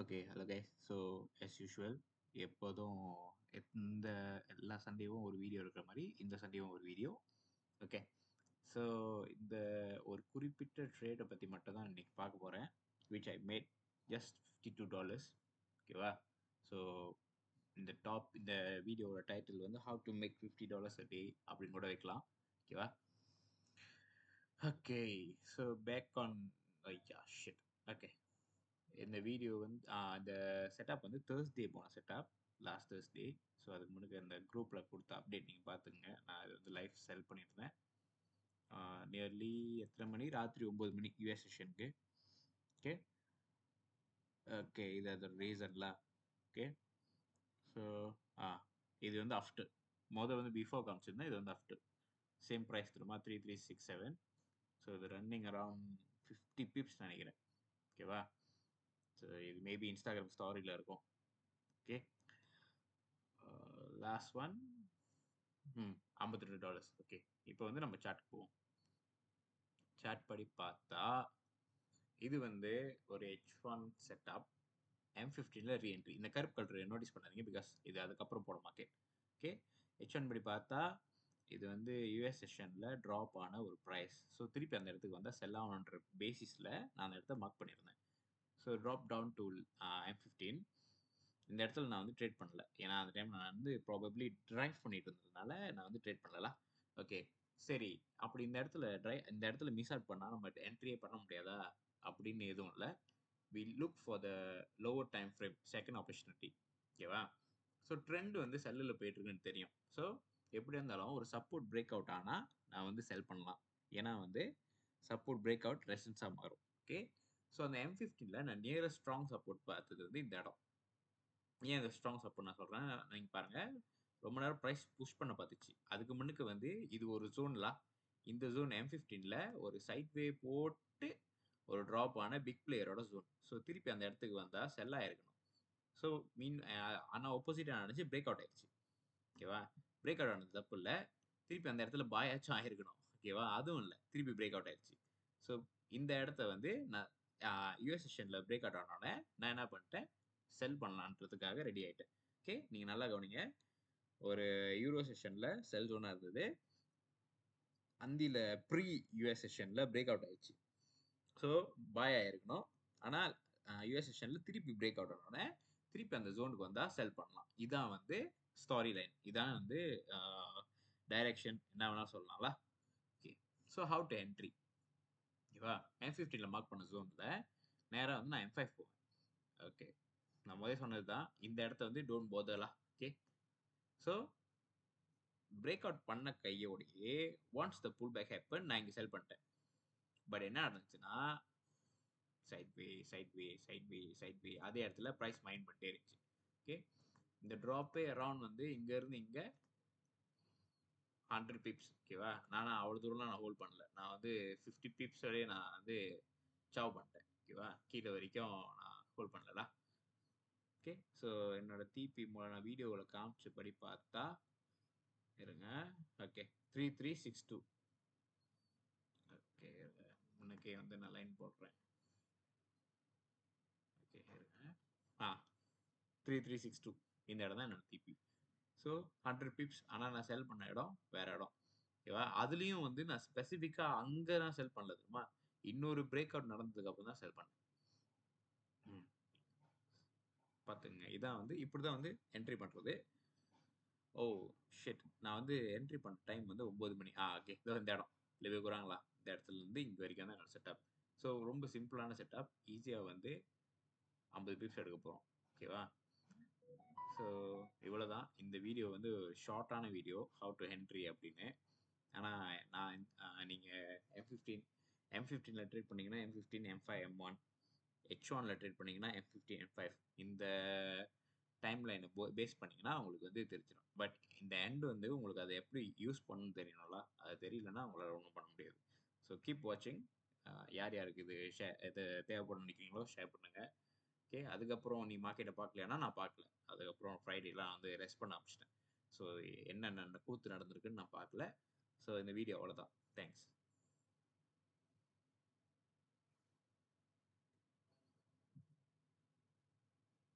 Okay hello guys. So as usual எப்போதும் இந்த எல்லா சண்டேவும் ஒரு வீடியோ இருக்கிற மாதிரி இந்த சண்டேவும் ஒரு வீடியோ. ஓகே, ஸோ இந்த ஒரு குறிப்பிட்ட ட்ரேடை பற்றி மட்டும் தான் இன்னைக்கு பார்க்க போகிறேன், which I made just $52. ஓகேவா? ஸோ இந்த வீடியோவோட டைட்டில் வந்து how to make $50 a day அப்படின்னு கூட வைக்கலாம். ஓகேவா? Okay, so back on shit. Okay, இந்த வீடியோ வந்து அந்த செட்டப் வந்து தேர்ஸ்டே போன செட்டப், லாஸ்ட் தேர்ஸ்டே. ஸோ அதுக்கு முன்னாடி அந்த குரூப்பில் கொடுத்த அப்டேட் நீங்கள் பார்த்துங்க. நான் இது வந்து லைஃப் செல் பண்ணியிருந்தேன். நியர்லி எத்தனை மணி? ராத்திரி 9 மணி யூஎஸ் செஷனுக்கு. ஓகே ஓகே, இது அதோட ரீசன்லாம். ஓகே, ஸோ இது வந்து ஆஃப்டர். வந்து பிஃபோர் காமிச்சிருந்தேன், இது வந்து ஆஃப்டர். சேம் ப்ரைஸ் திரும்ப 3367. ஸோ இது ரன்னிங் அரவுண்ட் 50 பிப்ஸ் நினைக்கிறேன். ஓகேவா? ஸோ இது மேபி இன்ஸ்டாகிராம் ஸ்டாரியில் இருக்கும். Okay, last one $52. ஓகே, இப்போ வந்து நம்ம சாட் போவோம். சாட் படி பார்த்தா இது வந்து ஒரு H1 செட்டப், M15ல ரீஎன்ட்ரி. இந்த கருப்பு கலர் நோட்டீஸ் பண்ணாதீங்க, பிகாஸ் இது அதுக்கப்புறம் போட மார்க்கெட். ஓகே, H1 படி பார்த்தா இது வந்து யூஎஸ் செஷனில் ட்ராப் ஆன ஒரு ப்ரைஸ். ஸோ திருப்பி அந்த இடத்துக்கு வந்தால் செல் ஆகணுன்ற பேசிஸில் நான் அந்த இடத்த மார்க் பண்ணியிருந்தேன். So drop down to M15. இந்த இடத்துல நான் வந்து ட்ரேட் பண்ணல, ஏன்னா அந்த டைம் நான் வந்து ப்ராபப்ளி ட்ரைவ் பண்ணிட்டு இருந்ததுனால நான் வந்து ட்ரேட் பண்ணல. ஓகே, சரி. அப்படி இந்த இடத்துல மிஸ் அவுட் பண்ணால் நம்ம என்ட்ரியே பண்ண முடியாதா அப்படின்னு எதுவும் இல்லை. We look for the lower time frame, second opportunity. ஓகேவா? ஸோ ட்ரெண்ட் வந்து செல்லில் போயிட்டு இருக்குன்னு தெரியும். ஸோ எப்படி இருந்தாலும் ஒரு சப்போர்ட் பிரேக் அவுட் ஆனால் நான் வந்து செல் பண்ணலாம், ஏன்னா வந்து சப்போர்ட் பிரேக் அவுட் ரெசன்ஸாக மாறும். ஓகே, ஸோ அந்த M15ல் நான் நியரஸ்ட் ஸ்ட்ராங் சப்போர்ட் பார்த்தது வந்து இந்த இடம். ஏன் இந்த ஸ்ட்ராங் சப்போர்ட் நான் சொல்கிறேன், நீங்கள் பாருங்கள், ரொம்ப நேரம் ப்ரைஸ் புஷ் பண்ண பார்த்துச்சு. அதுக்கு முன்னுக்கு வந்து இது ஒரு ஜோன்லாம், இந்த ஜோன் M15ல் ஒரு சைட் வே போட்டு ஒரு ட்ராப் ஆன பிக் பிளேயரோட ஜோன். ஸோ திருப்பி அந்த இடத்துக்கு வந்தால் செல் ஆகிருக்கணும். ஸோ ஆனால் ஆப்போசிட்டாக நினச்சி பிரேக் அவுட் ஆயிடுச்சு. ஓகேவா? பிரேக் அவுட் ஆனது தப்பு இல்லை, திருப்பி அந்த இடத்துல பாயாச்சும் ஆகிருக்கணும். ஓகேவா? அதுவும் இல்லை, திருப்பி பிரேக் அவுட் ஆயிடுச்சு. ஸோ இந்த இடத்த வந்து நான் யூஎஸ் செஷனில் பிரேக் அவுட் ஆனோடனே நான் என்ன பண்ணிட்டேன், செல் பண்ணலான்றதுக்காக ரெடி ஆகிட்டேன். ஓகே, நீங்கள் நல்லா கவனிங்க. ஒரு யூரோ செஷனில் செல் ஜோனாக இருந்தது, அந்தியில் ப்ரீ யூஎஸ் செஷனில் பிரேக் அவுட் ஆயிடுச்சு. ஸோ பாய் ஆகிருக்கணும். ஆனால் யூஎஸ் செஷனில் திருப்பி பிரேக் அவுட் ஆனோடனே திருப்பி அந்த ஜோனுக்கு வந்தால் செல் பண்ணலாம். இதான் வந்து ஸ்டாரி லைன், இதான் வந்து டைரக்ஷன், என்ன வேணால் சொல்லலாம்ல. Okay, so how to entry. ஓகேவா? M15ல் மார்க் பண்ண ஜோனில் நேராக வந்து நான் M5 போவேன். ஓகே, நான் முதல்ல சொன்னது தான், இந்த இடத்த வந்து டோன்ட் போதலாம். ஓகே, ஸோ பிரேக் அவுட் பண்ண கையோடையே once the pull back happen, நான் இங்கே செல் பண்ணிட்டேன். பட் என்ன நடந்துச்சுன்னா, சைட் வே அதே இடத்துல ப்ரைஸ் மைண்ட் பண்ணிட்டே இருந்துச்சு. ஓகே, இந்த ட்ராப்பே அரவுண்ட் வந்து இங்கேருந்து இங்கே 100 பிப்ஸ். ஓகேவா? நானும் அவ்வளோ தூரம்லாம் நான் ஹோல்ட் பண்ணல, நான் வந்து 50 பிப்ஸ் வரையும் நான் வந்து சாவ் பண்ணிட்டேன். ஓகேவா? கீழே வரைக்கும் நான் ஹோல்ட் பண்ணலடா. ஓகே, ஸோ என்னோட டிபி நான் வீடியோவில் காமிச்சபடி பார்த்தா இருங்க. ஓகே, 3362. ஓகே, முன்னக்கே வந்து நான் லைன் போடுறேன். ஓகே இருங்க. 3362 இந்த இடம் தான் என்னோட டிபி. So 100 pips. ஆனால் நான் செல் பண்ண இடம் வேற இடம். ஓகேவா? அதுலேயும் வந்து நான் ஸ்பெசிஃபிக்காக அங்கே தான் செல் பண்ணல, தெரியுமா? இன்னொரு பிரேக் அவுட் நடந்ததுக்கு அப்புறம் தான் செல் பண்ணேன். பார்த்துங்க, இதான் வந்து இப்படி தான் வந்து என்ட்ரி பண்ணுறது. ஓ ஷிட், நான் வந்து என்ட்ரி பண்ண டைம் வந்து 9 மணி. ஓகே, இதோ இந்த இடம் இல்லை கூறாங்களா, இந்த இடத்துல இருந்து இங்கே வரைக்கும் தான் என்னோட செட்டப். ஸோ ரொம்ப சிம்பிளான செட்டப், ஈஸியாக வந்து 50 பிப்ஸ் எடுக்க போகிறோம். ஓகேவா? ஸோ இவ்வளோ தான் இந்த வீடியோ. வந்து ஷார்ட்டான வீடியோ, ஹவு டு என்ட்ரி அப்படின்னு. ஆனால் நான் நீங்கள் M15ல் ட்ரேட் பண்ணிங்கன்னா M15, M5, M1, H1ல் ட்ரேட் பண்ணிங்கன்னா M15, M5 இந்த டைம் லைனை பேஸ் பண்ணிங்கன்னா உங்களுக்கு வந்து தெரிஞ்சிடும். பட் இந்த எண்ட் வந்து உங்களுக்கு அதை எப்படி யூஸ் பண்ணணும்னு தெரியணும்ல, அது தெரியலன்னா உங்களால் ஒன்றும் பண்ண முடியாது. ஸோ கீப் வாட்சிங். யார் யாருக்கு இது தேவைப்படும் நினைக்கிறீங்களோ ஷேர் பண்ணுங்கள். ஓகே, அதுக்கப்புறம் நீ மார்க்கெட்டை பார்க்கலையானா நான் பார்க்கல. அதுக்கப்புறம் ஃப்ரைடேலாம் வந்து ரெஸ்ட் பண்ண ஆரம்பிச்சிட்டேன். ஸோ என்னென்ன கூத்து நடந்திருக்குன்னு நான் பார்க்கல. ஸோ இந்த வீடியோ அவ்வளோதான். தேங்க்ஸ்.